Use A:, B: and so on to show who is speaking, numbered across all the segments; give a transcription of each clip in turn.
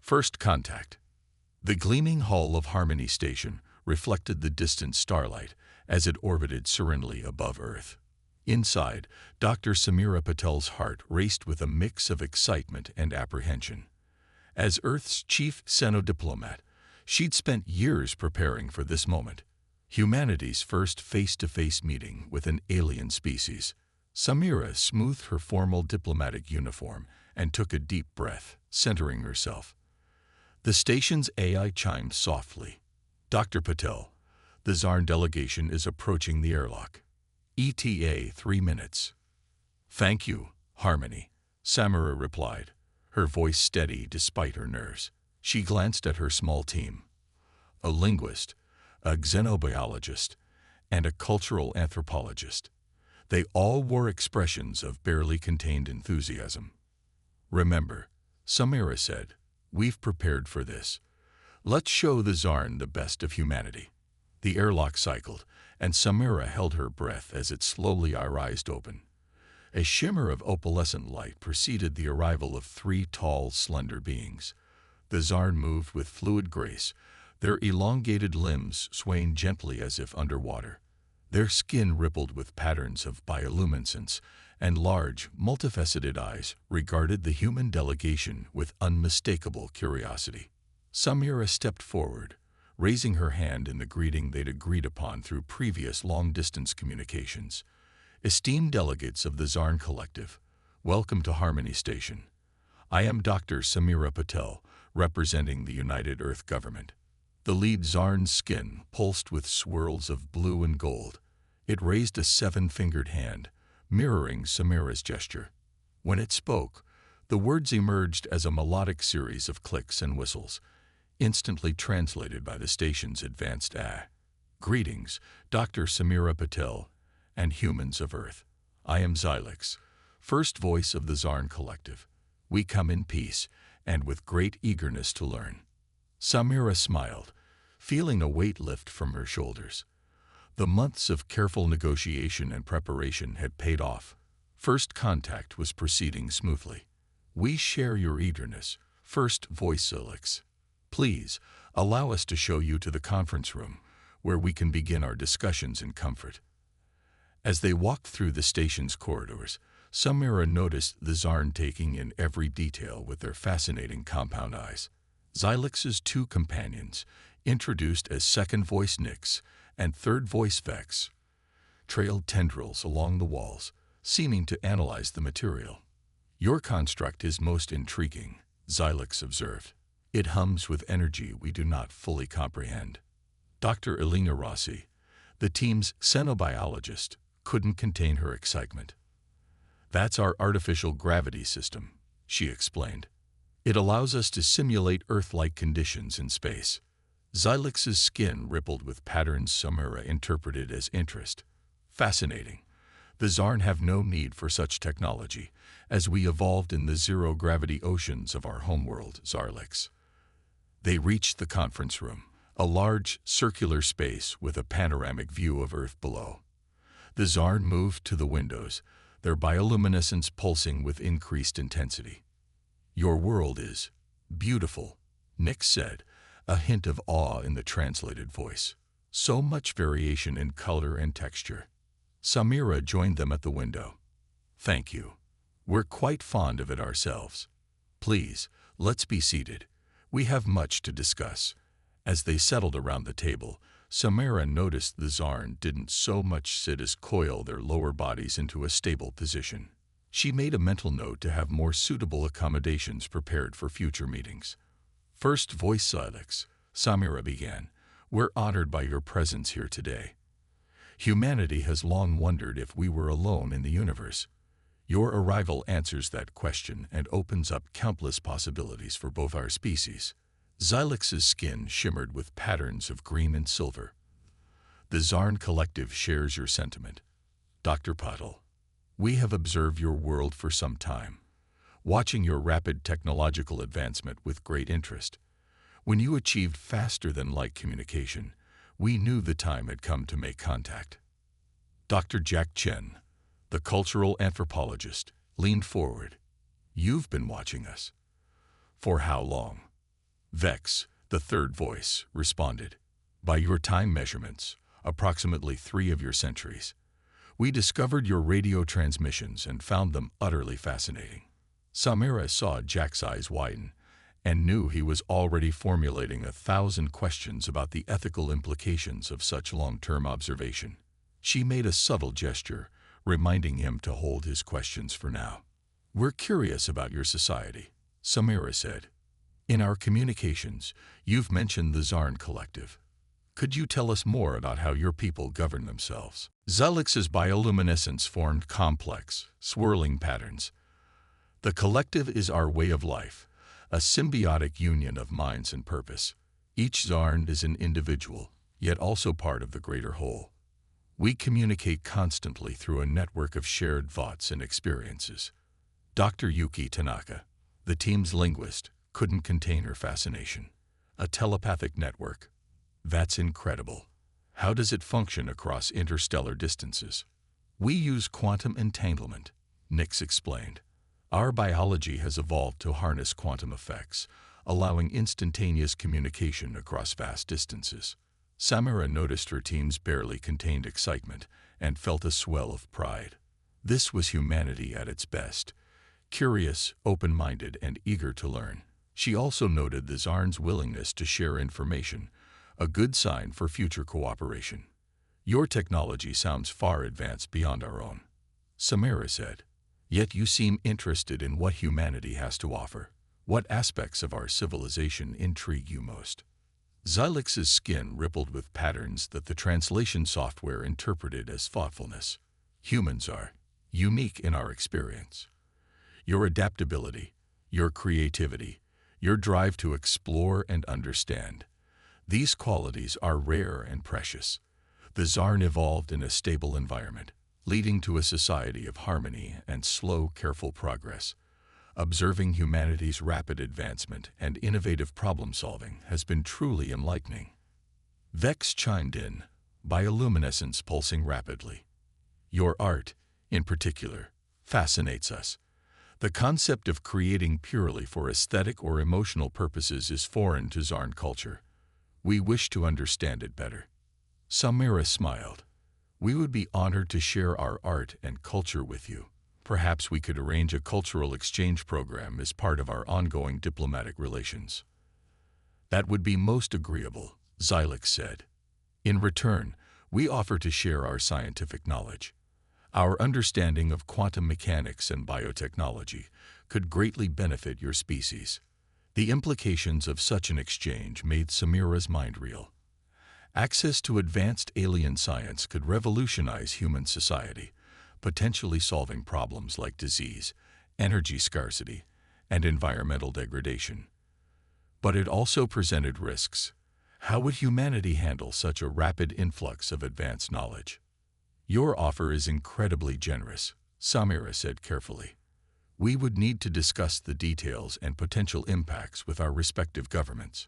A: First contact. The gleaming hull of Harmony Station reflected the distant starlight as it orbited serenely above Earth. Inside, Dr. Samira Patel's heart raced with a mix of excitement and apprehension. As Earth's chief xenodiplomat, she'd spent years preparing for this moment. Humanity's first face-to-face meeting with an alien species. Samira smoothed her formal diplomatic uniform and took a deep breath, centering herself. The station's AI chimed softly. Dr. Patel, the Zarn delegation is approaching the airlock. ETA 3 minutes. Thank you, Harmony, Samira replied, her voice steady despite her nerves. She glanced at her small team. A linguist, a xenobiologist, and a cultural anthropologist. They all wore expressions of barely contained enthusiasm. Remember, Samira said, we've prepared for this. Let's show the Zarn the best of humanity. The airlock cycled, and Samira held her breath as it slowly rised open. A shimmer of opalescent light preceded the arrival of 3 tall, slender beings. The Zarn moved with fluid grace, their elongated limbs swaying gently as if underwater. Their skin rippled with patterns of bioluminescence, and large, multifaceted eyes regarded the human delegation with unmistakable curiosity. Samira stepped forward, raising her hand in the greeting they'd agreed upon through previous long-distance communications. Esteemed delegates of the Zarn Collective, welcome to Harmony Station. I am Dr. Samira Patel, representing the United Earth Government. The lead Zarn's skin pulsed with swirls of blue and gold. It raised a 7-fingered hand, mirroring Samira's gesture. When it spoke, the words emerged as a melodic series of clicks and whistles, instantly translated by the station's advanced AI. Greetings, Dr. Samira Patel, and humans of Earth. I am Xylix, first voice of the Zarn Collective. We come in peace, and with great eagerness to learn. Samira smiled, feeling a weight lift from her shoulders. The months of careful negotiation and preparation had paid off. First contact was proceeding smoothly. We share your eagerness, first voice Xylix. Please, allow us to show you to the conference room, where we can begin our discussions in comfort. As they walked through the station's corridors, Samira noticed the Zarn taking in every detail with their fascinating compound eyes. Xylix's 2 companions, introduced as second voice Nyx and third voice Vex, trailed tendrils along the walls, seeming to analyze the material. Your construct is most intriguing, Xylix observed. It hums with energy we do not fully comprehend. Dr. Elena Rossi, the team's xenobiologist, couldn't contain her excitement. That's our artificial gravity system, she explained. It allows us to simulate Earth-like conditions in space. Xylix's skin rippled with patterns Samira interpreted as interest. Fascinating. The Zarn have no need for such technology, as we evolved in the zero-gravity oceans of our homeworld, Xylix. They reached the conference room, a large, circular space with a panoramic view of Earth below. The Zarn moved to the windows, their bioluminescence pulsing with increased intensity. Your world is beautiful, Nyx said, a hint of awe in the translated voice. So much variation in color and texture. Samira joined them at the window. Thank you. We're quite fond of it ourselves. Please, let's be seated. We have much to discuss. As they settled around the table, Samira noticed the Zarn didn't so much sit as coil their lower bodies into a stable position. She made a mental note to have more suitable accommodations prepared for future meetings. First voice Xylix, Samira began. We're honored by your presence here today. Humanity has long wondered if we were alone in the universe. Your arrival answers that question and opens up countless possibilities for both our species. Xylix's skin shimmered with patterns of green and silver. The Zarn Collective shares your sentiment. Dr. Patel, we have observed your world for some time, watching your rapid technological advancement with great interest. When you achieved faster-than-light communication, we knew the time had come to make contact. Dr. Jack Chen, the cultural anthropologist, leaned forward. You've been watching us. For how long? Vex, the third voice, responded. By your time measurements, approximately 3 of your centuries. We discovered your radio transmissions and found them utterly fascinating. Samira saw Jack's eyes widen and knew he was already formulating 1,000 questions about the ethical implications of such long-term observation. She made a subtle gesture, reminding him to hold his questions for now. We're curious about your society, Samira said. In our communications, you've mentioned the Zarn Collective. Could you tell us more about how your people govern themselves? Xylix's bioluminescence formed complex, swirling patterns. The collective is our way of life, a symbiotic union of minds and purpose. Each Zarn is an individual, yet also part of the greater whole. We communicate constantly through a network of shared thoughts and experiences. Dr. Yuki Tanaka, the team's linguist, couldn't contain her fascination. A telepathic network. That's incredible. How does it function across interstellar distances? We use quantum entanglement, Nix explained. Our biology has evolved to harness quantum effects, allowing instantaneous communication across vast distances. Samira noticed her team's barely contained excitement and felt a swell of pride. This was humanity at its best, curious, open-minded, and eager to learn. She also noted the Zarn's willingness to share information, a good sign for future cooperation. Your technology sounds far advanced beyond our own, Samira said. Yet you seem interested in what humanity has to offer. What aspects of our civilization intrigue you most? Xylix's skin rippled with patterns that the translation software interpreted as thoughtfulness. Humans are unique in our experience. Your adaptability, your creativity, your drive to explore and understand. These qualities are rare and precious. The Zarn evolved in a stable environment, leading to a society of harmony and slow, careful progress. Observing humanity's rapid advancement and innovative problem-solving has been truly enlightening. Vex chimed in, bioluminescence pulsing rapidly. Your art, in particular, fascinates us. The concept of creating purely for aesthetic or emotional purposes is foreign to Zarn culture. We wish to understand it better. Samira smiled. We would be honored to share our art and culture with you. Perhaps we could arrange a cultural exchange program as part of our ongoing diplomatic relations. That would be most agreeable, Xylix said. In return, we offer to share our scientific knowledge. Our understanding of quantum mechanics and biotechnology could greatly benefit your species. The implications of such an exchange made Samira's mind reel. Access to advanced alien science could revolutionize human society, potentially solving problems like disease, energy scarcity, and environmental degradation. But it also presented risks. How would humanity handle such a rapid influx of advanced knowledge? Your offer is incredibly generous, Samira said carefully. We would need to discuss the details and potential impacts with our respective governments.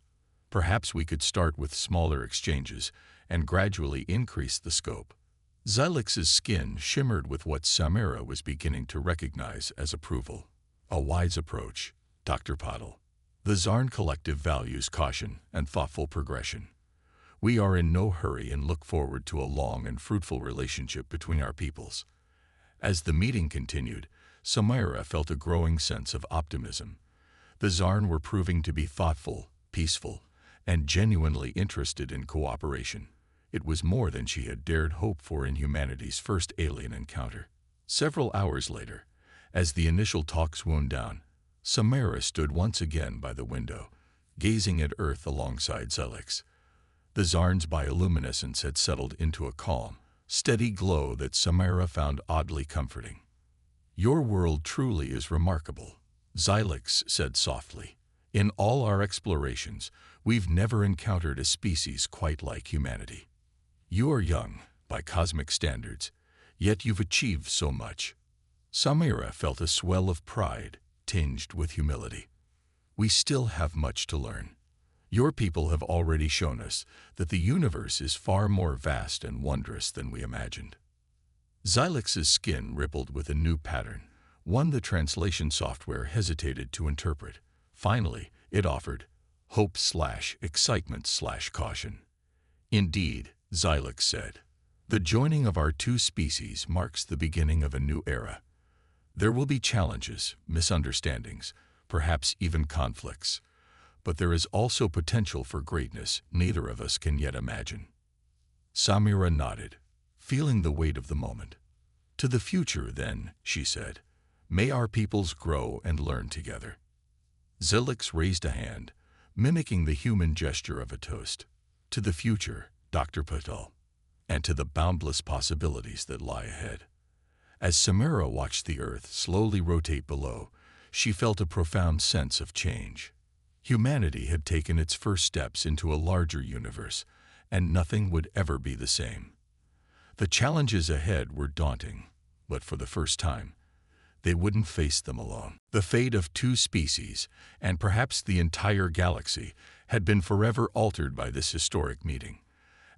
A: Perhaps we could start with smaller exchanges and gradually increase the scope. Xylix's skin shimmered with what Samira was beginning to recognize as approval. A wise approach, Dr. Pottle. The Zarn Collective values caution and thoughtful progression. We are in no hurry and look forward to a long and fruitful relationship between our peoples. As the meeting continued, Samira felt a growing sense of optimism. The Zarn were proving to be thoughtful, peaceful, and genuinely interested in cooperation. It was more than she had dared hope for in humanity's first alien encounter. Several hours later, as the initial talks wound down, Samira stood once again by the window, gazing at Earth alongside Xylix. The Zarn's bioluminescence had settled into a calm, steady glow that Samira found oddly comforting. Your world truly is remarkable, Xylix said softly. In all our explorations, we've never encountered a species quite like humanity. You are young, by cosmic standards, yet you've achieved so much. Samira felt a swell of pride, tinged with humility. We still have much to learn. Your people have already shown us that the universe is far more vast and wondrous than we imagined. Xylix's skin rippled with a new pattern, one the translation software hesitated to interpret. Finally, it offered, hope/excitement/caution. Indeed, Xylix said, the joining of our two species marks the beginning of a new era. There will be challenges, misunderstandings, perhaps even conflicts. But there is also potential for greatness neither of us can yet imagine. Samira nodded, feeling the weight of the moment. To the future, then, she said. May our peoples grow and learn together. Xylix raised a hand, mimicking the human gesture of a toast. To the future, Dr. Patel, and to the boundless possibilities that lie ahead. As Samira watched the Earth slowly rotate below, she felt a profound sense of change. Humanity had taken its first steps into a larger universe, and nothing would ever be the same. The challenges ahead were daunting, but for the first time, they wouldn't face them alone. The fate of two species, and perhaps the entire galaxy, had been forever altered by this historic meeting.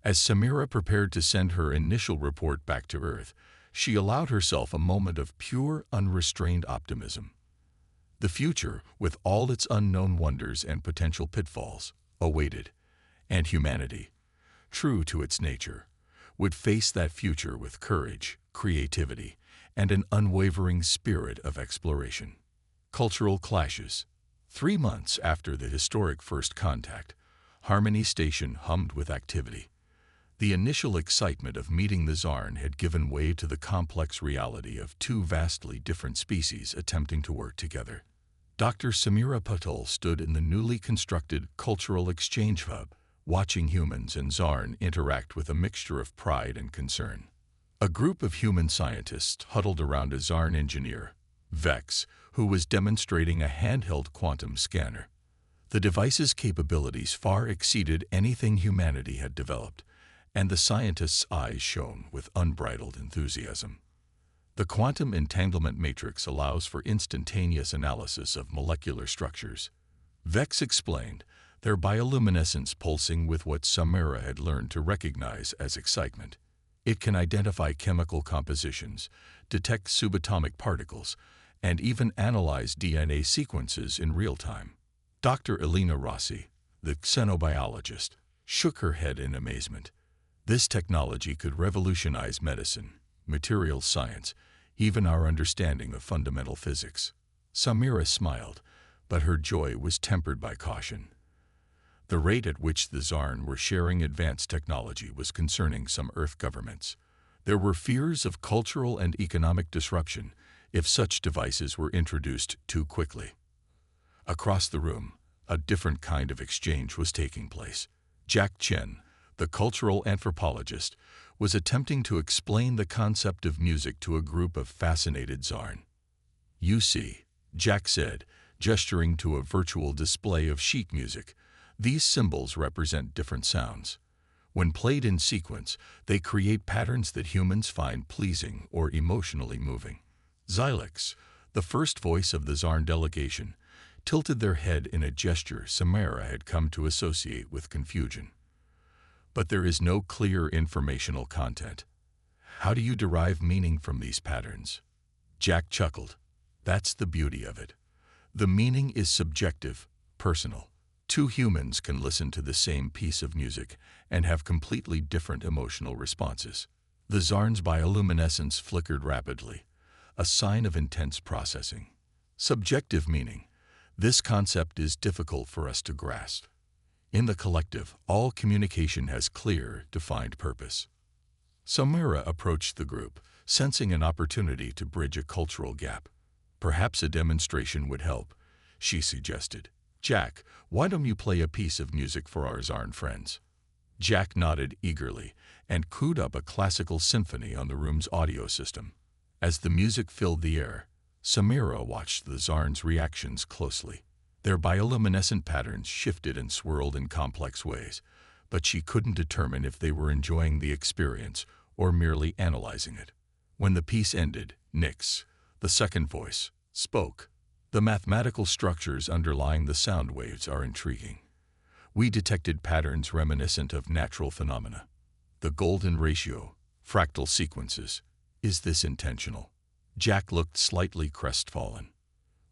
A: As Samira prepared to send her initial report back to Earth, she allowed herself a moment of pure, unrestrained optimism. The future, with all its unknown wonders and potential pitfalls, awaited, and humanity, true to its nature, would face that future with courage, creativity, and an unwavering spirit of exploration. Cultural clashes. 3 months after the historic first contact, Harmony Station hummed with activity. The initial excitement of meeting the Zarn had given way to the complex reality of two vastly different species attempting to work together. Dr. Samira Patel stood in the newly constructed Cultural Exchange Hub, watching humans and Zarn interact with a mixture of pride and concern. A group of human scientists huddled around a Zarn engineer, Vex, who was demonstrating a handheld quantum scanner. The device's capabilities far exceeded anything humanity had developed, and the scientist's eyes shone with unbridled enthusiasm. The quantum entanglement matrix allows for instantaneous analysis of molecular structures. Vex explained, their bioluminescence pulsing with what Samira had learned to recognize as excitement. It can identify chemical compositions, detect subatomic particles, and even analyze DNA sequences in real time. Dr. Elena Rossi, the xenobiologist, shook her head in amazement. This technology could revolutionize medicine, materials science, even our understanding of fundamental physics. Samira smiled, but her joy was tempered by caution. The rate at which the Zarn were sharing advanced technology was concerning some Earth governments. There were fears of cultural and economic disruption if such devices were introduced too quickly. Across the room, a different kind of exchange was taking place. Jack Chen, the cultural anthropologist, was attempting to explain the concept of music to a group of fascinated Zarn. You see, Jack said, gesturing to a virtual display of sheet music, these symbols represent different sounds. When played in sequence, they create patterns that humans find pleasing or emotionally moving. Xylix, the first voice of the Zarn delegation, tilted their head in a gesture Samira had come to associate with confusion. But there is no clear informational content. How do you derive meaning from these patterns? Jack chuckled. That's the beauty of it. The meaning is subjective, personal. Two humans can listen to the same piece of music and have completely different emotional responses. The Zarn's bioluminescence flickered rapidly, a sign of intense processing. Subjective meaning. This concept is difficult for us to grasp. In the collective, all communication has clear, defined purpose. Samira approached the group, sensing an opportunity to bridge a cultural gap. Perhaps a demonstration would help, she suggested. Jack, why don't you play a piece of music for our Zarn friends? Jack nodded eagerly and cooed up a classical symphony on the room's audio system. As the music filled the air, Samira watched the Zarn's reactions closely. Their bioluminescent patterns shifted and swirled in complex ways, but she couldn't determine if they were enjoying the experience or merely analyzing it. When the piece ended, Nyx, the second voice, spoke. The mathematical structures underlying the sound waves are intriguing. We detected patterns reminiscent of natural phenomena. The golden ratio, fractal sequences. Is this intentional? Jack looked slightly crestfallen.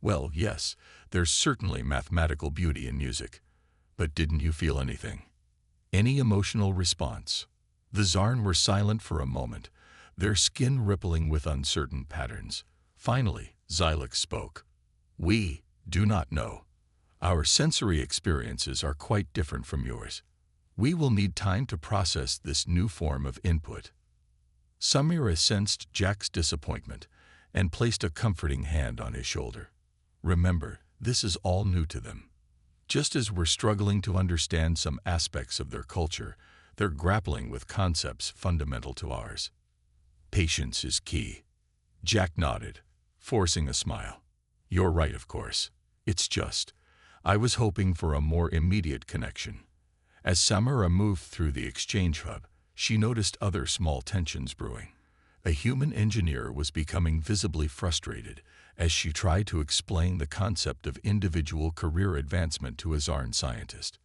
A: Well, yes, there's certainly mathematical beauty in music. But didn't you feel anything? Any emotional response? The Zarn were silent for a moment, their skin rippling with uncertain patterns. Finally, Xylix spoke. We do not know. Our sensory experiences are quite different from yours. We will need time to process this new form of input. Samira sensed Jack's disappointment and placed a comforting hand on his shoulder. Remember, this is all new to them. Just as we're struggling to understand some aspects of their culture, they're grappling with concepts fundamental to ours. Patience is key. Jack nodded, forcing a smile. You're right, of course. It's just, I was hoping for a more immediate connection. As Samira moved through the exchange hub, she noticed other small tensions brewing. A human engineer was becoming visibly frustrated as she tried to explain the concept of individual career advancement to a Zarn scientist.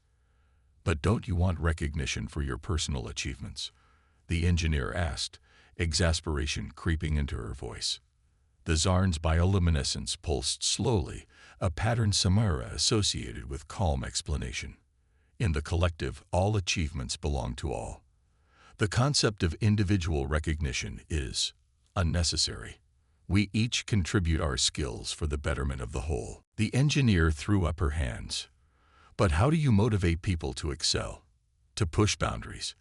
A: But don't you want recognition for your personal achievements? The engineer asked, exasperation creeping into her voice. The Zarn's bioluminescence pulsed slowly, a pattern Samira associated with calm explanation. In the collective, all achievements belong to all. The concept of individual recognition is unnecessary. We each contribute our skills for the betterment of the whole. The engineer threw up her hands. But how do you motivate people to excel? To push boundaries?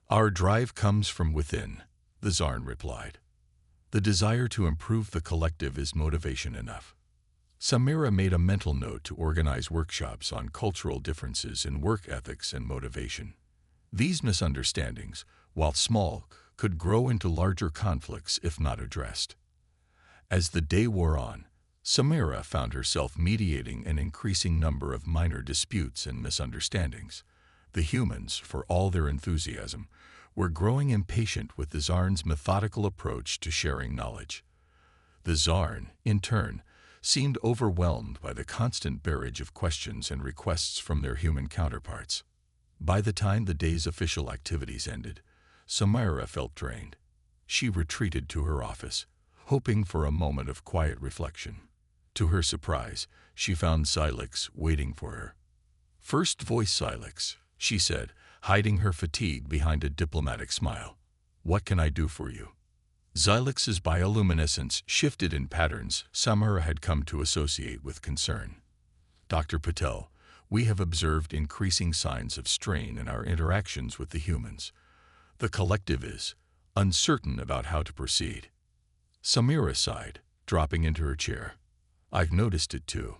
A: Our drive comes from within, the Zarn replied. The desire to improve the collective is motivation enough. Samira made a mental note to organize workshops on cultural differences in work ethics and motivation. These misunderstandings, while small, could grow into larger conflicts if not addressed. As the day wore on, Samira found herself mediating an increasing number of minor disputes and misunderstandings. The humans, for all their enthusiasm, were growing impatient with the Zarn's methodical approach to sharing knowledge. The Zarn, in turn, seemed overwhelmed by the constant barrage of questions and requests from their human counterparts. By the time the day's official activities ended, Samira felt drained. She retreated to her office, hoping for a moment of quiet reflection. To her surprise, she found Xylix waiting for her. First voice Xylix, she said, hiding her fatigue behind a diplomatic smile. What can I do for you? Xylix's bioluminescence shifted in patterns Samira had come to associate with concern. Dr. Patel, we have observed increasing signs of strain in our interactions with the humans. The collective is uncertain about how to proceed. Samira sighed, dropping into her chair. I've noticed it too.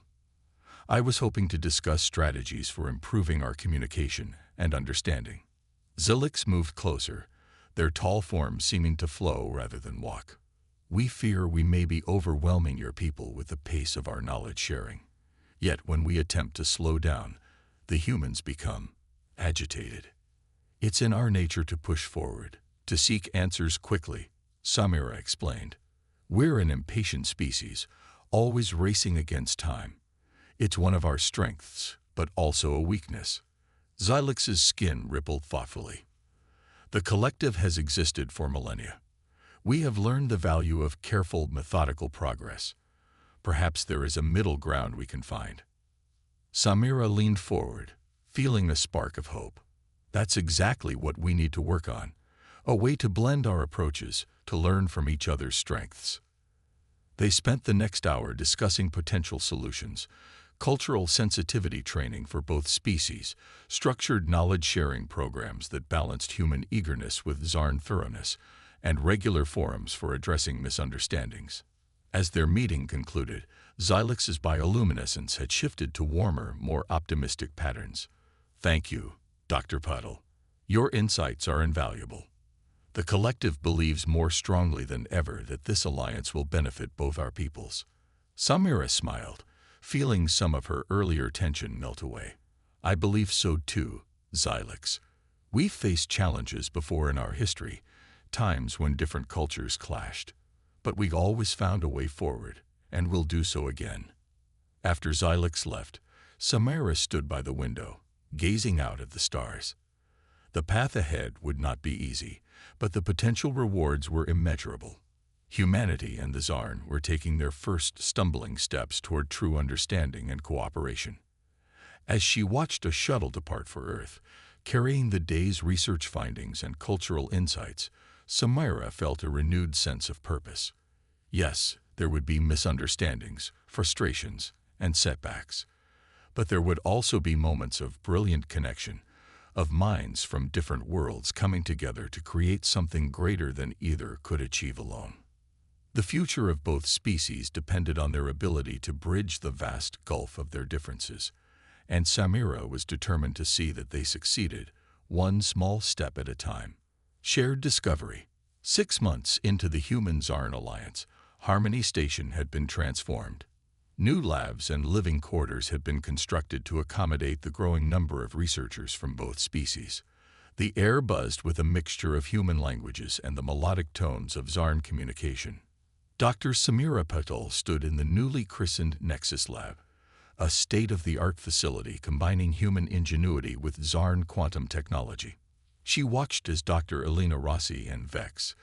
A: I was hoping to discuss strategies for improving our communication and understanding. Xylix moved closer, their tall forms seeming to flow rather than walk. We fear we may be overwhelming your people with the pace of our knowledge sharing. Yet when we attempt to slow down, the humans become agitated. It's in our nature to push forward, to seek answers quickly, Samira explained. We're an impatient species, always racing against time. It's one of our strengths, but also a weakness. Xylix's skin rippled thoughtfully. The collective has existed for millennia. We have learned the value of careful, methodical progress. Perhaps there is a middle ground we can find. Samira leaned forward, feeling a spark of hope. That's exactly what we need to work on, a way to blend our approaches, to learn from each other's strengths. They spent the next hour discussing potential solutions, cultural sensitivity training for both species, structured knowledge-sharing programs that balanced human eagerness with Zarn thoroughness, and regular forums for addressing misunderstandings. As their meeting concluded, Xylix's bioluminescence had shifted to warmer, more optimistic patterns. Thank you, Dr. Puddle. Your insights are invaluable. The collective believes more strongly than ever that this alliance will benefit both our peoples. Samira smiled, feeling some of her earlier tension melt away. I believe so too, Xylix. We've faced challenges before in our history, times when different cultures clashed. But we've always found a way forward, and will do so again. After Xylix left, Samira stood by the window, gazing out at the stars. The path ahead would not be easy, but the potential rewards were immeasurable. Humanity and the Zarn were taking their first stumbling steps toward true understanding and cooperation. As she watched a shuttle depart for Earth, carrying the day's research findings and cultural insights, Samira felt a renewed sense of purpose. Yes, there would be misunderstandings, frustrations, and setbacks, but there would also be moments of brilliant connection, of minds from different worlds coming together to create something greater than either could achieve alone. The future of both species depended on their ability to bridge the vast gulf of their differences, and Samira was determined to see that they succeeded, one small step at a time. Shared discovery. 6 months into the Human-Zarn alliance, Harmony Station had been transformed. New labs and living quarters had been constructed to accommodate the growing number of researchers from both species. The air buzzed with a mixture of human languages and the melodic tones of Zarn communication. Dr. Samira Patel stood in the newly christened Nexus Lab, a state-of-the-art facility combining human ingenuity with Zarn quantum technology. She watched as Dr. Elena Rossi and Vex,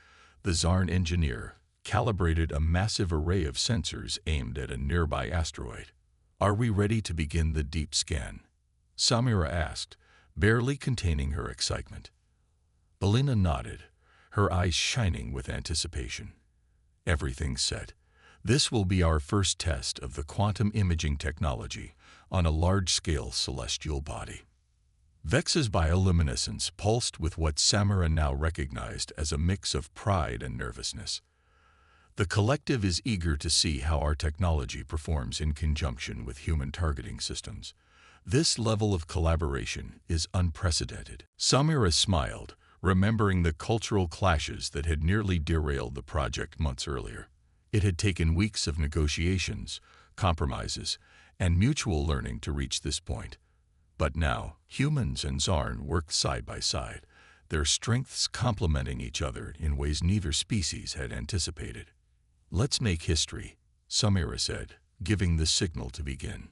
A: the Zarn engineer, calibrated a massive array of sensors aimed at a nearby asteroid. "Are we ready to begin the deep scan?" Samira asked, barely containing her excitement. Elena nodded, her eyes shining with anticipation. "Everything's set. This will be our first test of the quantum imaging technology on a large-scale celestial body." Vex's bioluminescence pulsed with what Samira now recognized as a mix of pride and nervousness. The collective is eager to see how our technology performs in conjunction with human targeting systems. This level of collaboration is unprecedented. Samira smiled, remembering the cultural clashes that had nearly derailed the project months earlier. It had taken weeks of negotiations, compromises, and mutual learning to reach this point. But now, humans and Zarn worked side by side, their strengths complementing each other in ways neither species had anticipated. "Let's make history," Samira said, giving the signal to begin.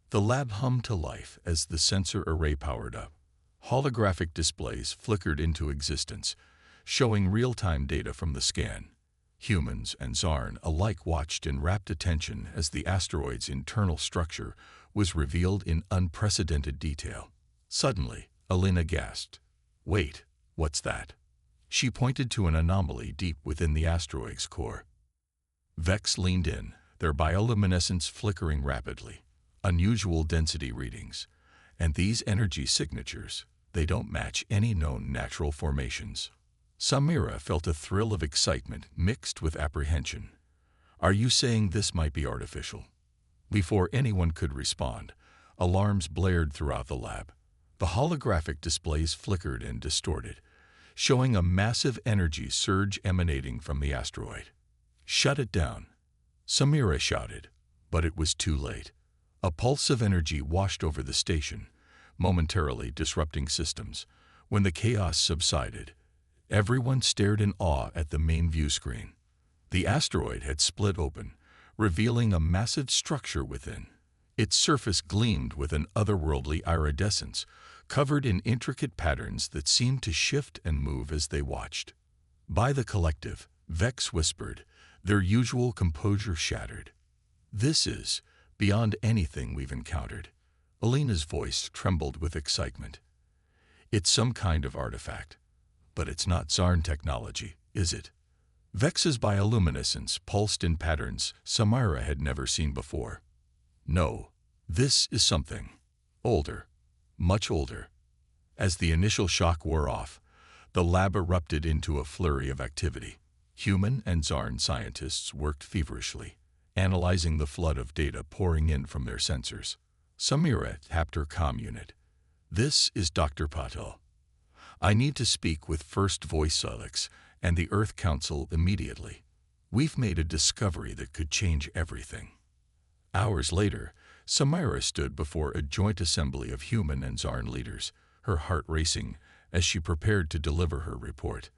A: The lab hummed to life as the sensor array powered up. Holographic displays flickered into existence, showing real-time data from the scan. Humans and Zarn alike watched in rapt attention as the asteroid's internal structure was revealed in unprecedented detail. Suddenly, Elena gasped. "Wait, what's that?" She pointed to an anomaly deep within the asteroid's core. Vex leaned in, their bioluminescence flickering rapidly. Unusual density readings. And these energy signatures, they don't match any known natural formations. Samira felt a thrill of excitement mixed with apprehension. "Are you saying this might be artificial?" Before anyone could respond, alarms blared throughout the lab. The holographic displays flickered and distorted, showing a massive energy surge emanating from the asteroid. "Shut it down," Samira shouted, but it was too late. A pulse of energy washed over the station, momentarily disrupting systems. When the chaos subsided, everyone stared in awe at the main view screen. The asteroid had split open, revealing a massive structure within. Its surface gleamed with an otherworldly iridescence, covered in intricate patterns that seemed to shift and move as they watched. By the collective, Vex whispered, their usual composure shattered. "This is beyond anything we've encountered." Elena's voice trembled with excitement. "It's some kind of artifact. But it's not Zarn technology, is it?" Vex's bioluminescence pulsed in patterns Samira had never seen before. "No, this is something older, much older." As the initial shock wore off, the lab erupted into a flurry of activity. Human and Zarn scientists worked feverishly, analyzing the flood of data pouring in from their sensors. Samira tapped her comm unit. "This is Dr. Patel. I need to speak with First Voice Silex and the Earth Council immediately. We've made a discovery that could change everything." Hours later, Samira stood before a joint assembly of human and Zarn leaders, her heart racing as she prepared to deliver her report.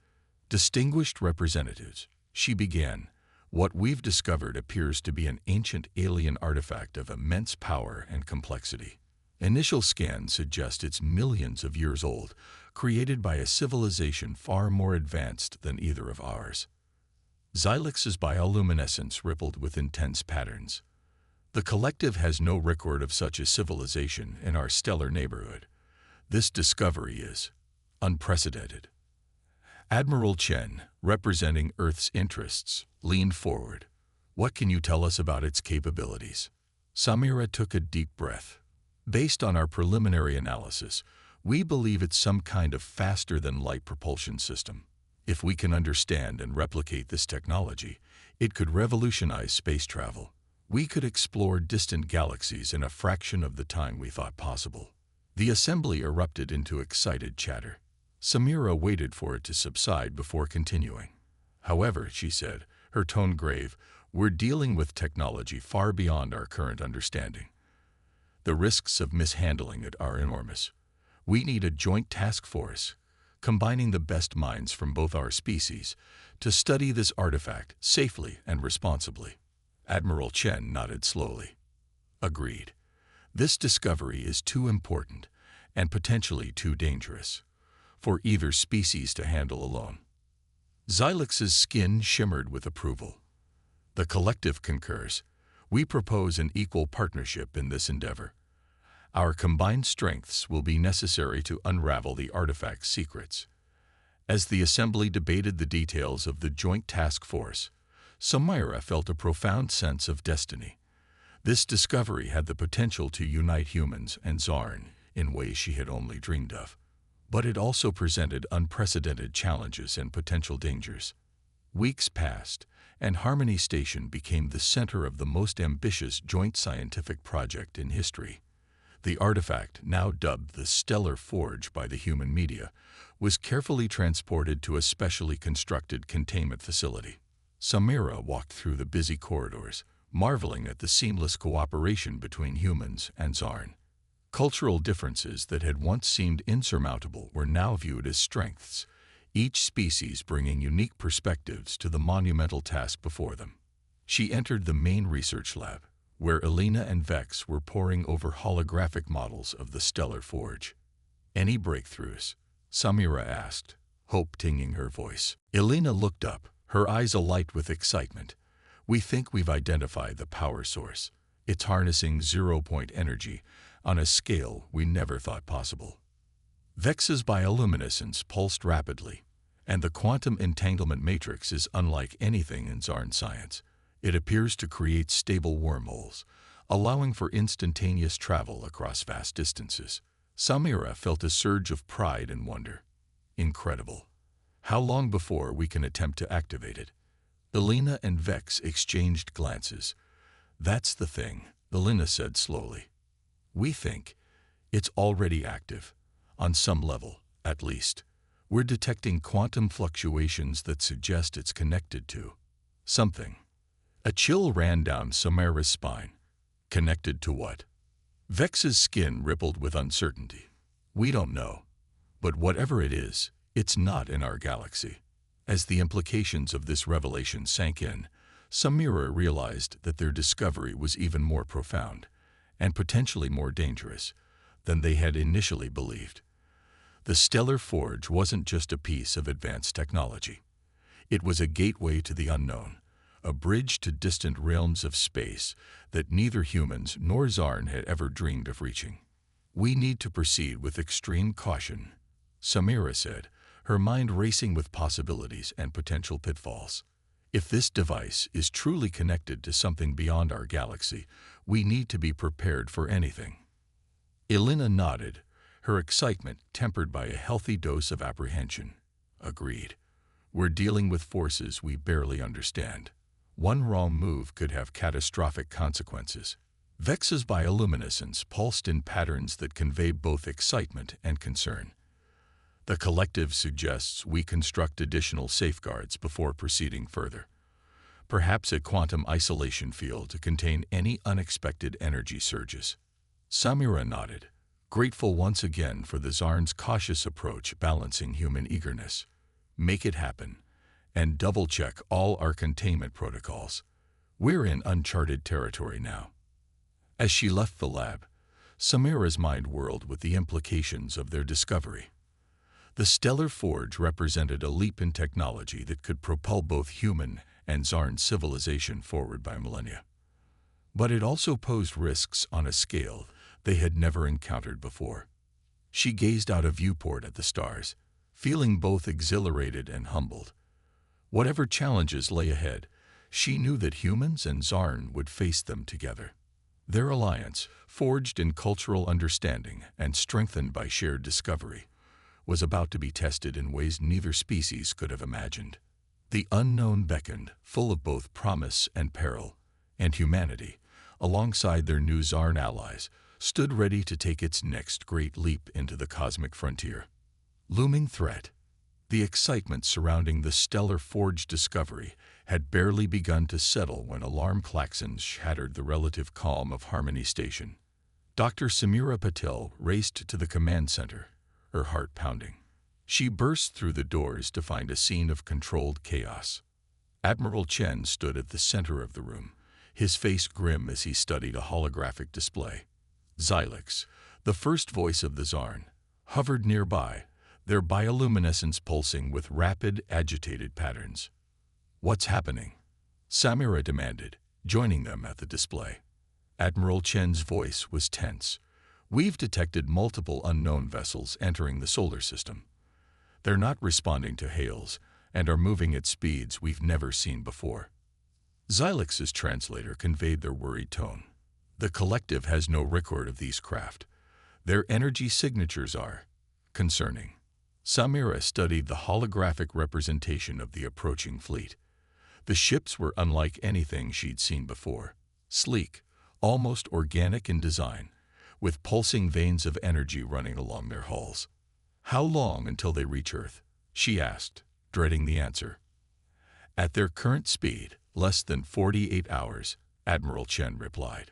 A: "Distinguished representatives," she began, "what we've discovered appears to be an ancient alien artifact of immense power and complexity. Initial scans suggest it's millions of years old, created by a civilization far more advanced than either of ours." Xylix's bioluminescence rippled with intense patterns. The collective has no record of such a civilization in our stellar neighborhood. This discovery is unprecedented. Admiral Chen, representing Earth's interests, leaned forward. What can you tell us about its capabilities? Samira took a deep breath. Based on our preliminary analysis, we believe it's some kind of faster-than-light propulsion system. If we can understand and replicate this technology, it could revolutionize space travel. We could explore distant galaxies in a fraction of the time we thought possible. The assembly erupted into excited chatter. Samira waited for it to subside before continuing. However, she said, her tone grave, we're dealing with technology far beyond our current understanding. The risks of mishandling it are enormous. We need a joint task force, combining the best minds from both our species, to study this artifact safely and responsibly. Admiral Chen nodded slowly. Agreed. This discovery is too important and potentially too dangerous for either species to handle alone. Xylix's skin shimmered with approval. The collective concurs. We propose an equal partnership in this endeavor. Our combined strengths will be necessary to unravel the artifact's secrets. As the assembly debated the details of the joint task force, Samira felt a profound sense of destiny. This discovery had the potential to unite humans and Zarn in ways she had only dreamed of. But it also presented unprecedented challenges and potential dangers. Weeks passed, and Harmony Station became the center of the most ambitious joint scientific project in history. The artifact, now dubbed the Stellar Forge by the human media, was carefully transported to a specially constructed containment facility. Samira walked through the busy corridors, marveling at the seamless cooperation between humans and Zarn. Cultural differences that had once seemed insurmountable were now viewed as strengths, each species bringing unique perspectives to the monumental task before them. She entered the main research lab, where Elena and Vex were poring over holographic models of the Stellar Forge. Any breakthroughs? Samira asked, hope tinging her voice. Elena looked up, her eyes alight with excitement. We think we've identified the power source. It's harnessing zero-point energy on a scale we never thought possible. Vex's bioluminescence pulsed rapidly, and the quantum entanglement matrix is unlike anything in Zarn science. It appears to create stable wormholes, allowing for instantaneous travel across vast distances. Samira felt a surge of pride and wonder. Incredible. How long before we can attempt to activate it? Elena and Vex exchanged glances. That's the thing, Elena said slowly. We think it's already active, on some level, at least. We're detecting quantum fluctuations that suggest it's connected to something. A chill ran down Samira's spine. Connected to what? Vex's skin rippled with uncertainty. We don't know. But whatever it is, it's not in our galaxy. As the implications of this revelation sank in, Samira realized that their discovery was even more profound and potentially more dangerous than they had initially believed. The Stellar Forge wasn't just a piece of advanced technology. It was a gateway to the unknown, a bridge to distant realms of space that neither humans nor Zarn had ever dreamed of reaching. We need to proceed with extreme caution, Samira said, her mind racing with possibilities and potential pitfalls. If this device is truly connected to something beyond our galaxy, we need to be prepared for anything. Elena nodded, her excitement tempered by a healthy dose of apprehension. Agreed. We're dealing with forces we barely understand. One wrong move could have catastrophic consequences. Vex's bioluminescence pulsed in patterns that convey both excitement and concern. The collective suggests we construct additional safeguards before proceeding further. Perhaps a quantum isolation field to contain any unexpected energy surges. Samira nodded, grateful once again for the Zarn's cautious approach balancing human eagerness. Make it happen, and double-check all our containment protocols. We're in uncharted territory now. As she left the lab, Samira's mind whirled with the implications of their discovery. The Stellar Forge represented a leap in technology that could propel both human and Zarn civilization forward by millennia. But it also posed risks on a scale they had never encountered before. She gazed out a viewport at the stars, feeling both exhilarated and humbled. Whatever challenges lay ahead, she knew that humans and Zarn would face them together. Their alliance, forged in cultural understanding and strengthened by shared discovery, was about to be tested in ways neither species could have imagined. The unknown beckoned, full of both promise and peril, and humanity, alongside their new Zarn allies, stood ready to take its next great leap into the cosmic frontier. Looming threat. The excitement surrounding the stellar forge discovery had barely begun to settle when alarm klaxons shattered the relative calm of Harmony Station. Dr. Samira Patel raced to the command center, her heart pounding. She burst through the doors to find a scene of controlled chaos. Admiral Chen stood at the center of the room, his face grim as he studied a holographic display. Xylix, the first voice of the Zarn, hovered nearby, their bioluminescence pulsing with rapid, agitated patterns. "What's happening?" Samira demanded, joining them at the display. Admiral Chen's voice was tense. "We've detected multiple unknown vessels entering the solar system. They're not responding to hails and are moving at speeds we've never seen before." Xylix's translator conveyed their worried tone. "The collective has no record of these craft. Their energy signatures are concerning." Samira studied the holographic representation of the approaching fleet. The ships were unlike anything she'd seen before. Sleek, almost organic in design, with pulsing veins of energy running along their hulls. "How long until they reach Earth?" she asked, dreading the answer. "At their current speed, less than 48 hours, Admiral Chen replied.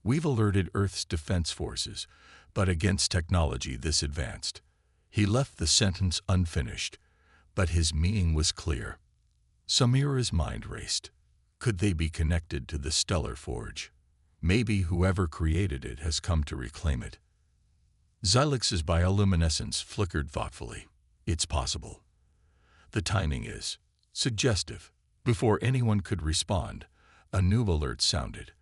A: "We've alerted Earth's defense forces, but against technology this advanced." He left the sentence unfinished, but his meaning was clear. Samira's mind raced. Could they be connected to the stellar forge? Maybe whoever created it has come to reclaim it. Xylix's bioluminescence flickered thoughtfully. "It's possible." The timing is suggestive. Before anyone could respond, a new alert sounded.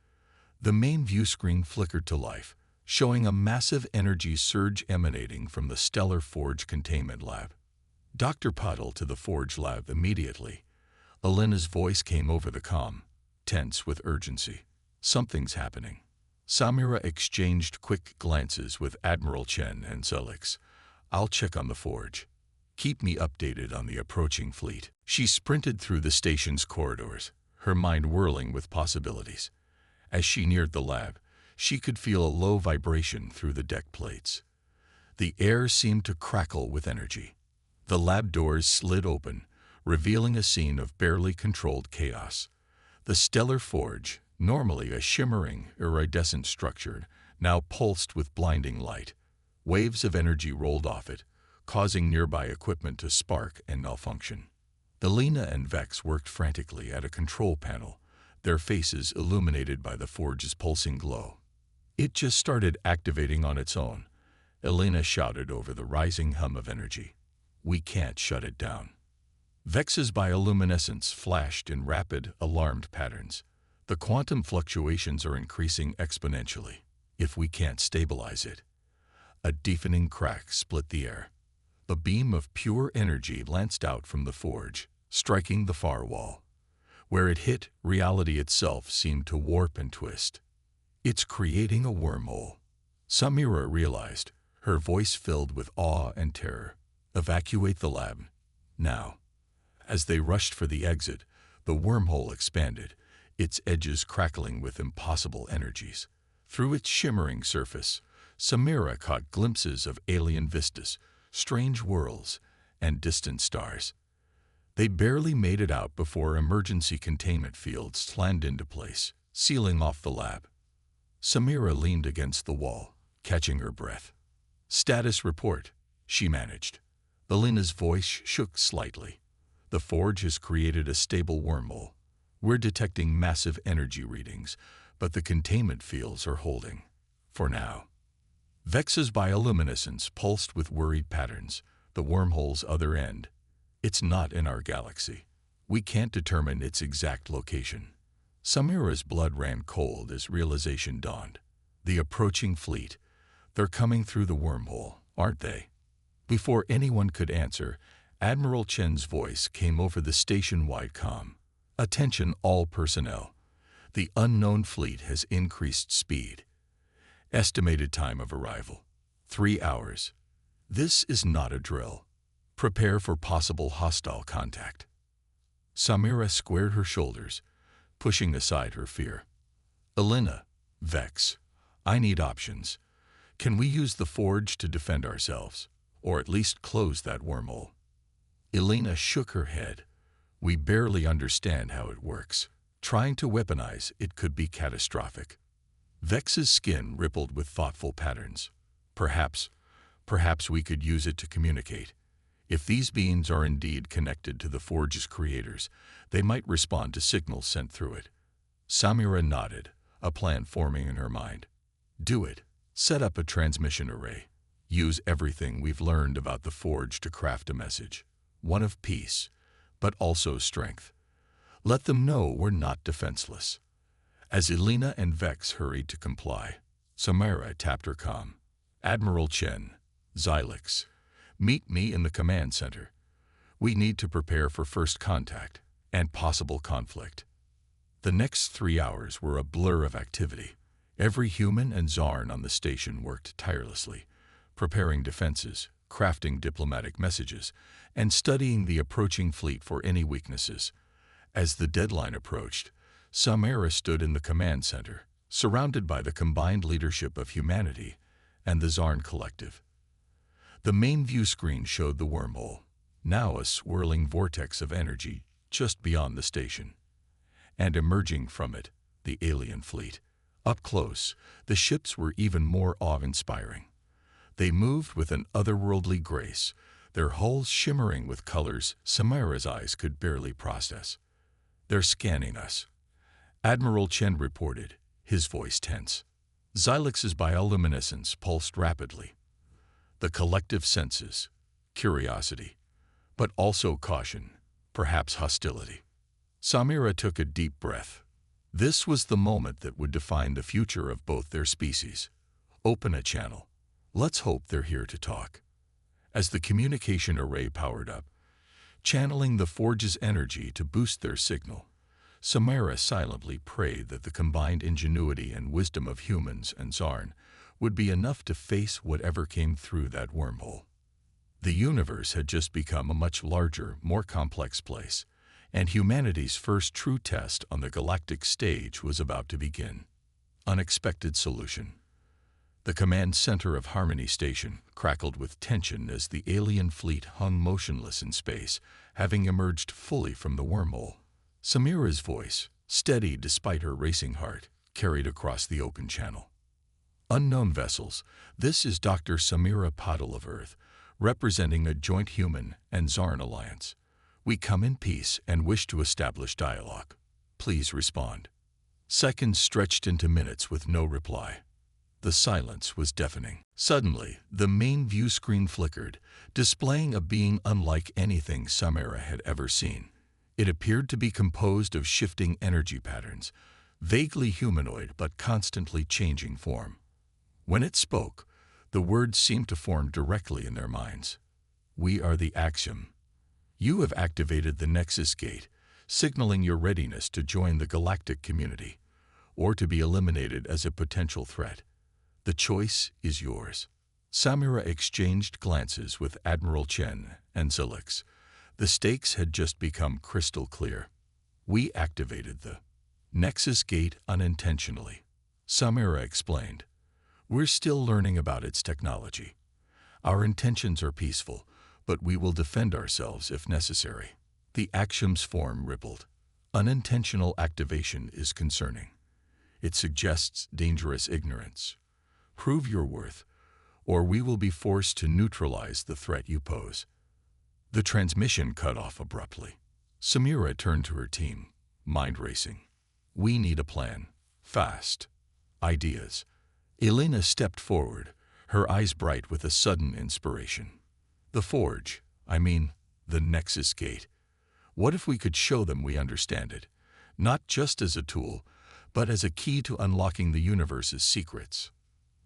A: The main view screen flickered to life, showing a massive energy surge emanating from the stellar forge containment lab. Dr. Patel to the forge lab immediately. Elena's voice came over the comm, tense with urgency. "Something's happening." Samira exchanged quick glances with Admiral Chen and Xylix. "I'll check on the forge. Keep me updated on the approaching fleet." She sprinted through the station's corridors, her mind whirling with possibilities. As she neared the lab, she could feel a low vibration through the deck plates. The air seemed to crackle with energy. The lab doors slid open, revealing a scene of barely controlled chaos. The stellar forge, normally a shimmering, iridescent structure, now pulsed with blinding light. Waves of energy rolled off it, causing nearby equipment to spark and malfunction. Elena and Vex worked frantically at a control panel, their faces illuminated by the forge's pulsing glow. "It just started activating on its own," Elena shouted over the rising hum of energy. "We can't shut it down." Vex's bioluminescence flashed in rapid, alarmed patterns. "The quantum fluctuations are increasing exponentially. If we can't stabilize it." A deafening crack split the air. A beam of pure energy lanced out from the forge, striking the far wall. Where it hit, reality itself seemed to warp and twist. "It's creating a wormhole," Samira realized, her voice filled with awe and terror. "Evacuate the lab. Now." As they rushed for the exit, the wormhole expanded, its edges crackling with impossible energies. Through its shimmering surface, Samira caught glimpses of alien vistas, strange worlds, and distant stars. They barely made it out before emergency containment fields slammed into place, sealing off the lab. Samira leaned against the wall, catching her breath. "Status report," she managed. Elena's voice shook slightly. "The forge has created a stable wormhole. We're detecting massive energy readings, but the containment fields are holding. For now." Vex's bioluminescence pulsed with worried patterns, the wormhole's other end. "It's not in our galaxy. We can't determine its exact location." Samira's blood ran cold as realization dawned. The approaching fleet. They're coming through the wormhole, aren't they? Before anyone could answer, Admiral Chen's voice came over the station-wide comm. Attention all personnel. The unknown fleet has increased speed. Estimated time of arrival, 3 hours. This is not a drill. Prepare for possible hostile contact. Samira squared her shoulders, pushing aside her fear. Elena, Vex, I need options. Can we use the forge to defend ourselves, or at least close that wormhole? Elena shook her head. We barely understand how it works. Trying to weaponize it could be catastrophic. Vex's skin rippled with thoughtful patterns. Perhaps we could use it to communicate. If these beings are indeed connected to the forge's creators, they might respond to signals sent through it. Samira nodded, a plan forming in her mind. Do it. Set up a transmission array. Use everything we've learned about the forge to craft a message. One of peace, but also strength. Let them know we're not defenseless. As Elena and Vex hurried to comply, Samira tapped her comm. Admiral Chen, Xylix, meet me in the command center. We need to prepare for first contact and possible conflict. The next 3 hours were a blur of activity. Every human and Zarn on the station worked tirelessly, preparing defenses, crafting diplomatic messages, and studying the approaching fleet for any weaknesses. As the deadline approached, Samira stood in the command center, surrounded by the combined leadership of humanity and the Zarn Collective. The main view screen showed the wormhole, now a swirling vortex of energy just beyond the station. And emerging from it, the alien fleet. Up close, the ships were even more awe-inspiring. They moved with an otherworldly grace, their hulls shimmering with colors Samira's eyes could barely process. They're scanning us, Admiral Chen reported, his voice tense. Xylix's bioluminescence pulsed rapidly. The collective senses, curiosity, but also caution, perhaps hostility. Samira took a deep breath. This was the moment that would define the future of both their species. Open a channel. Let's hope they're here to talk. As the communication array powered up, channeling the forge's energy to boost their signal, Samira silently prayed that the combined ingenuity and wisdom of humans and Zarn would be enough to face whatever came through that wormhole. The universe had just become a much larger, more complex place, and humanity's first true test on the galactic stage was about to begin. Unexpected solution. The command center of Harmony Station crackled with tension as the alien fleet hung motionless in space, having emerged fully from the wormhole. Samira's voice, steady despite her racing heart, carried across the open channel. Unknown vessels, this is Dr. Samira Patil of Earth, representing a joint human and Zarn alliance. We come in peace and wish to establish dialogue. Please respond. Seconds stretched into minutes with no reply. The silence was deafening. Suddenly, the main view screen flickered, displaying a being unlike anything Samira had ever seen. It appeared to be composed of shifting energy patterns, vaguely humanoid but constantly changing form. When it spoke, the words seemed to form directly in their minds. We are the Axiom. You have activated the Nexus Gate, signaling your readiness to join the galactic community, or to be eliminated as a potential threat. The choice is yours. Samira exchanged glances with Admiral Chen and Xylix. The stakes had just become crystal clear. We activated the Nexus Gate unintentionally, Samira explained. We're still learning about its technology. Our intentions are peaceful, but we will defend ourselves if necessary. The Axiom's form rippled. Unintentional activation is concerning. It suggests dangerous ignorance. Prove your worth, or we will be forced to neutralize the threat you pose. The transmission cut off abruptly. Samira turned to her team, mind racing. We need a plan. Fast. Ideas. Elena stepped forward, her eyes bright with a sudden inspiration. The forge, the Nexus Gate. What if we could show them we understand it? not just as a tool, but as a key to unlocking the universe's secrets.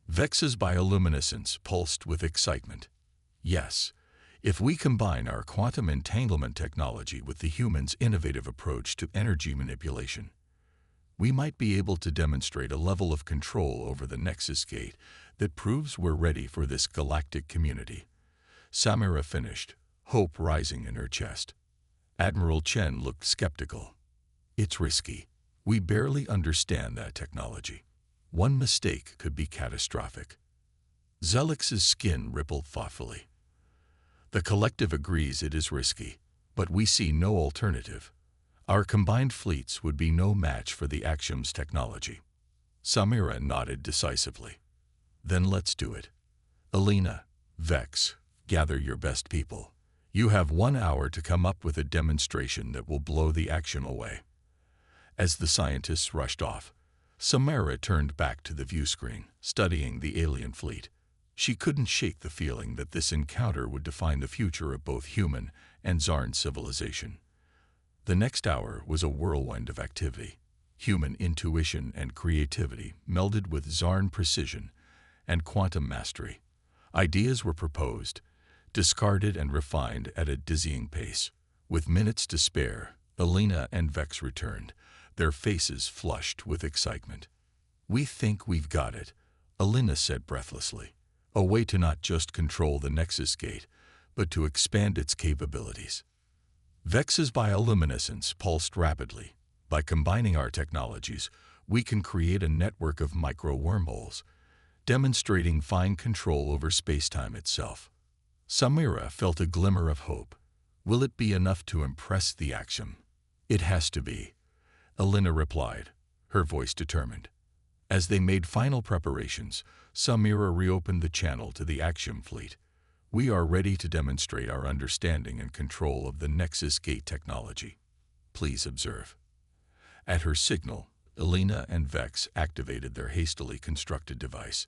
A: Vex's bioluminescence pulsed with excitement. Yes, if we combine our quantum entanglement technology with the human's innovative approach to energy manipulation, we might be able to demonstrate a level of control over the Nexus Gate that proves we're ready for this galactic community. Samira finished, hope rising in her chest. Admiral Chen looked skeptical. It's risky. We barely understand that technology. One mistake could be catastrophic. Zelix's skin rippled thoughtfully. The collective agrees it is risky, but we see no alternative. Our combined fleets would be no match for the Axiom's technology. Samira nodded decisively. Then let's do it. Alina, Vex, gather your best people. You have 1 hour to come up with a demonstration that will blow the Axiom away. As the scientists rushed off, Samira turned back to the view screen, studying the alien fleet. She couldn't shake the feeling that this encounter would define the future of both human and Zarn civilization. The next hour was a whirlwind of activity. Human intuition and creativity melded with Zarn precision and quantum mastery. Ideas were proposed, discarded and refined at a dizzying pace. With minutes to spare, Alina and Vex returned, their faces flushed with excitement. "We think we've got it," Alina said breathlessly. "A way to not just control the Nexus Gate, but to expand its capabilities." Vex's bioluminescence pulsed rapidly. By combining our technologies, we can create a network of micro-wormholes, demonstrating fine control over space-time itself. Samira felt a glimmer of hope. Will it be enough to impress the Axiom? It has to be, Alina replied, her voice determined. As they made final preparations, Samira reopened the channel to the Axiom fleet. "We are ready to demonstrate our understanding and control of the Nexus Gate technology. Please observe." At her signal, Alina and Vex activated their hastily constructed device.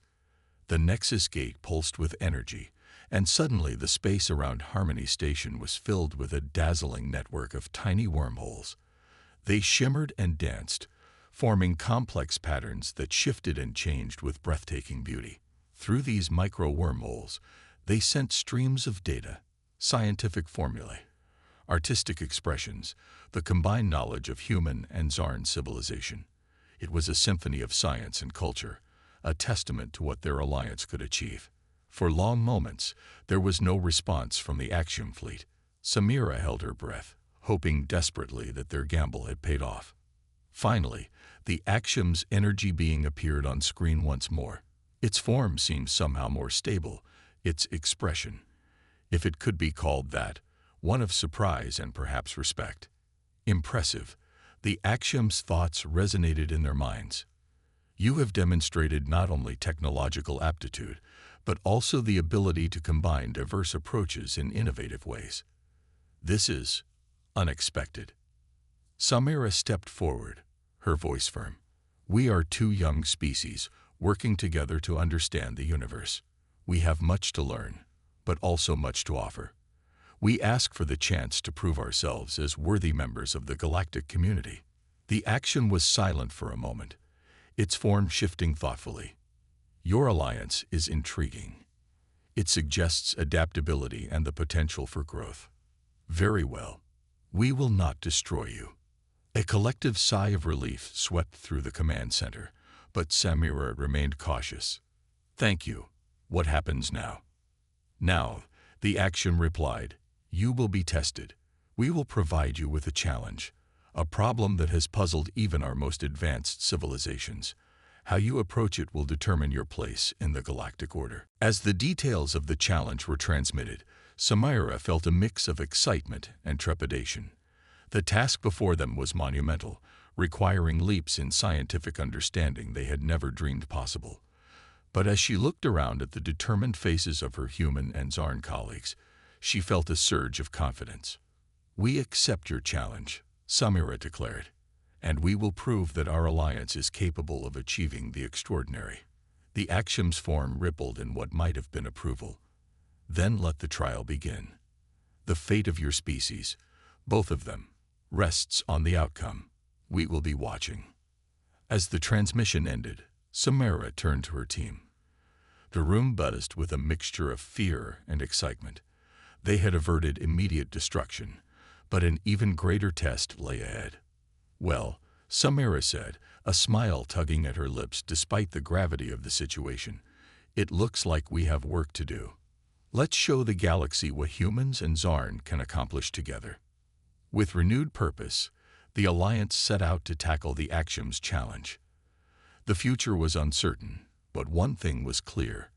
A: The Nexus Gate pulsed with energy, and suddenly the space around Harmony Station was filled with a dazzling network of tiny wormholes. They shimmered and danced, forming complex patterns that shifted and changed with breathtaking beauty. Through these micro-wormholes, they sent streams of data, scientific formulae, artistic expressions, the combined knowledge of human and Zarn civilization. It was a symphony of science and culture, a testament to what their alliance could achieve. For long moments, there was no response from the Axiom fleet. Samira held her breath, hoping desperately that their gamble had paid off. Finally, the Axiom's energy being appeared on screen once more. Its form seemed somehow more stable, its expression, if it could be called that, one of surprise and perhaps respect. Impressive, the Axiom's thoughts resonated in their minds. You have demonstrated not only technological aptitude, but also the ability to combine diverse approaches in innovative ways. This is unexpected. Samira stepped forward, her voice firm. "We are two young species working together to understand the universe. We have much to learn, but also much to offer. We ask for the chance to prove ourselves as worthy members of the galactic community." The Axiom was silent for a moment, its form shifting thoughtfully. "Your alliance is intriguing. It suggests adaptability and the potential for growth. Very well. We will not destroy you." A collective sigh of relief swept through the command center, but Samira remained cautious. "Thank you. What happens now?" "Now," the Axiom replied, "you will be tested. We will provide you with a challenge, a problem that has puzzled even our most advanced civilizations. How you approach it will determine your place in the galactic order." As the details of the challenge were transmitted, Samira felt a mix of excitement and trepidation. The task before them was monumental, requiring leaps in scientific understanding they had never dreamed possible. But as she looked around at the determined faces of her human and Zarn colleagues, she felt a surge of confidence. "We accept your challenge," Samira declared, "and we will prove that our alliance is capable of achieving the extraordinary." The Axiom's form rippled in what might have been approval. "Then let the trial begin. The fate of your species, both of them, rests on the outcome. We will be watching." As the transmission ended, Samara turned to her team. The room buzzed with a mixture of fear and excitement. They had averted immediate destruction, but an even greater test lay ahead. "Well," Samara said, a smile tugging at her lips despite the gravity of the situation, "it looks like we have work to do. Let's show the galaxy what humans and Zarn can accomplish together." With renewed purpose, the Alliance set out to tackle the Axiom's challenge. The future was uncertain, but one thing was clear.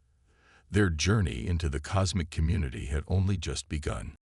A: Their journey into the cosmic community had only just begun.